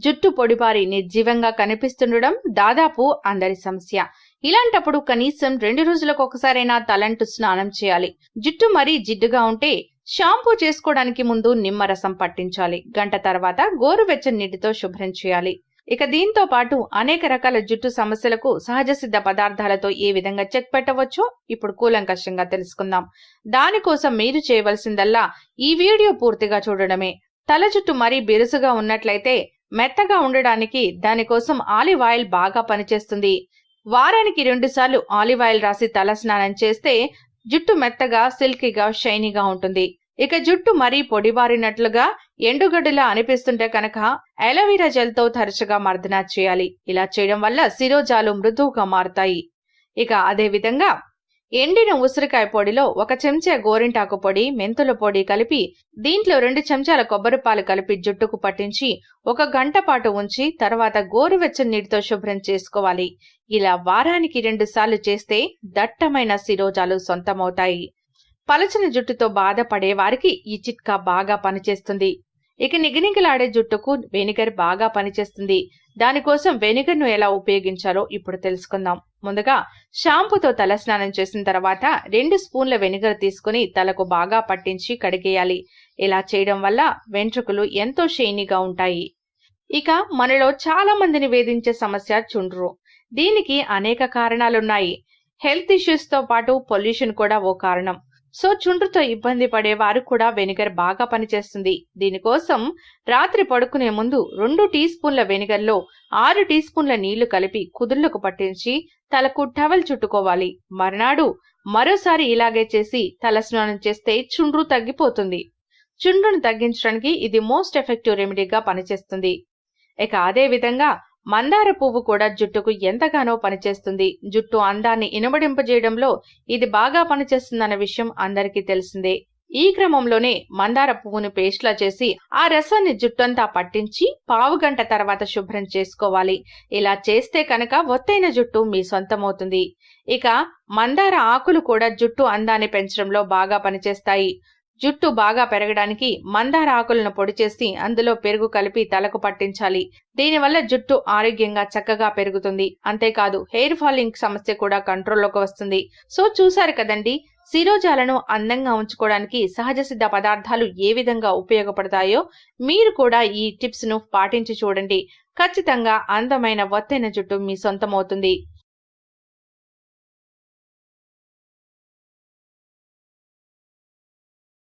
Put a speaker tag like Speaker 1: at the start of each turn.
Speaker 1: జుట్టు పొడిబారి నిర్జీవంగా కనిపిస్తుండడం దాదాపు అందరి సమస్య. ఇలాంటప్పుడు కనీసం 2 రోజులకు ఒకసారైనా తలంటు స్నానం చేయాలి. జుట్టు మరీ జిడ్డుగా ఉంటే షాంపూ చేసుకోవడానికి ముందు నిమ్మరసం పట్టించాలి. గంట తర్వాత గోరువెచ్చని నీటితో శుభ్రం చేయాలి. ఇక దీంతో పాటు అనేక రకాల జుట్టు సమస్యలకు సహజ సిద్ధ పదార్థాలతో ఏ విధంగా చెక్ పెట్టవచ్చో ఇప్పుడు కూలంకషంగా తెలుసుకుందాం. దానికోసం మీరు చేయవలసిందల్లా ఈ వీడియో పూర్తిగా చూడడమే. తల జుట్టు మరీ బిరుసుగా ఉన్నట్లయితే మెత్తగా ఉండడానికి దానికోసం ఆలివ్ ఆయిల్ బాగా పనిచేస్తుంది. వారానికి 2 సార్లు ఆలివ్ ఆయిల్ రాసి తల స్నానం చేస్తే జుట్టు మెత్తగా, సిల్కీగా, షైనీగా ఉంటుంది. ఇక జుట్టు మరీ పొడిబారినట్లుగా ఎండుగడ్డిలా అనిపిస్తుంటే కనుక అలోవెరా జెల్ తో తరచుగా మర్దన చేయాలి. ఇలా చేయడం వల్ల శిరోజాలు మృదువుగా మారుతాయి. ఇక అదే విధంగా ఎండిన ఉసిరికాయ పొడిలో 1 చెంచా గోరింటాకు పొడి, మెంతుల పొడి కలిపి దీంట్లో 2 చెంచాల కొబ్బరి పాలు కలిపి జుట్టుకు పట్టించి 1 గంట పాటు ఉంచి తర్వాత గోరువెచ్చని నీటితో శుభ్రం చేసుకోవాలి. ఇలా వారానికి 2 సార్లు చేస్తే దట్టమైన శిరోజాలు సొంతమవుతాయి. పలచని జుట్టుతో బాధపడే వారికి ఈ చిట్కా బాగా పనిచేస్తుంది. ఇక నిగనిగలాడే జుట్టుకు వెనిగర్ బాగా పనిచేస్తుంది. దానికోసం వెనిగర్ ను ఎలా ఉపయోగించాలో ఇప్పుడు తెలుసుకుందాం. ముందుగా షాంపూతో తల స్నానం చేసిన తర్వాత 2 స్పూన్ల వెనిగర్ తీసుకుని తలకు బాగా పట్టించి కడిగేయాలి. ఇలా చేయడం వల్ల వెంట్రుకలు ఎంతో షైనీగా ఉంటాయి. ఇక మనలో చాలా మందిని వేధించే సమస్య చుండ్రు. దీనికి అనేక కారణాలున్నాయి. హెల్త్ ఇష్యూస్ తో పాటు పొల్యూషన్ కూడా ఓ కారణం. సో చుండ్రుతో ఇబ్బంది పడే వారు కూడా వెనిగర్ బాగా పనిచేస్తుంది. దీనికోసం రాత్రి పడుకునే ముందు 2 టీ స్పూన్ల వెనిగర్ లో 6 టీ స్పూన్ల నీళ్లు కలిపి కుదుళ్లకు పట్టించి తలకు టవల్ చుట్టుకోవాలి. మర్నాడు మరోసారి ఇలాగే చేసి తల స్నానం చేస్తే చుండ్రు తగ్గిపోతుంది. చుండ్రును తగ్గించడానికి ఇది మోస్ట్ ఎఫెక్టివ్ రెమెడీగా పనిచేస్తుంది. ఇక అదే విధంగా మందార పువ్వు కూడా జుట్టుకు ఎంతగానో పనిచేస్తుంది. జుట్టు అందాన్ని ఇనుమడింపజేయడంలో ఇది బాగా పనిచేస్తుందన్న విషయం అందరికీ తెలిసిందే. ఈ క్రమంలోనే మందార పువ్వును పేస్ట్లా చేసి ఆ రసాన్ని జుట్టంతా పట్టించి 1/2 గంట తర్వాత శుభ్రం చేసుకోవాలి. ఇలా చేస్తే కనుక ఒత్తైన జుట్టు మీ సొంతమవుతుంది. ఇక మందార ఆకులు కూడా జుట్టు అందాన్ని పెంచడంలో బాగా పనిచేస్తాయి. జుట్టు బాగా పెరగడానికి మందార ఆకులను పొడి చేసి అందులో పెరుగు కలిపి తలకు పట్టించాలి. దీనివల్ల జుట్టు ఆరోగ్యంగా చక్కగా పెరుగుతుంది. అంతేకాదు హెయిర్ ఫాలింగ్ సమస్య కూడా కంట్రోల్లోకి వస్తుంది. సో చూసారు కదండి, శిరోజాలను అందంగా ఉంచుకోవడానికి సహజ సిద్ధ పదార్థాలు ఏ విధంగా ఉపయోగపడతాయో. మీరు కూడా ఈ టిప్స్ ను పాటించి చూడండి. ఖచ్చితంగా అందమైన ఒత్తైన జుట్టు మీ సొంతమవుతుంది.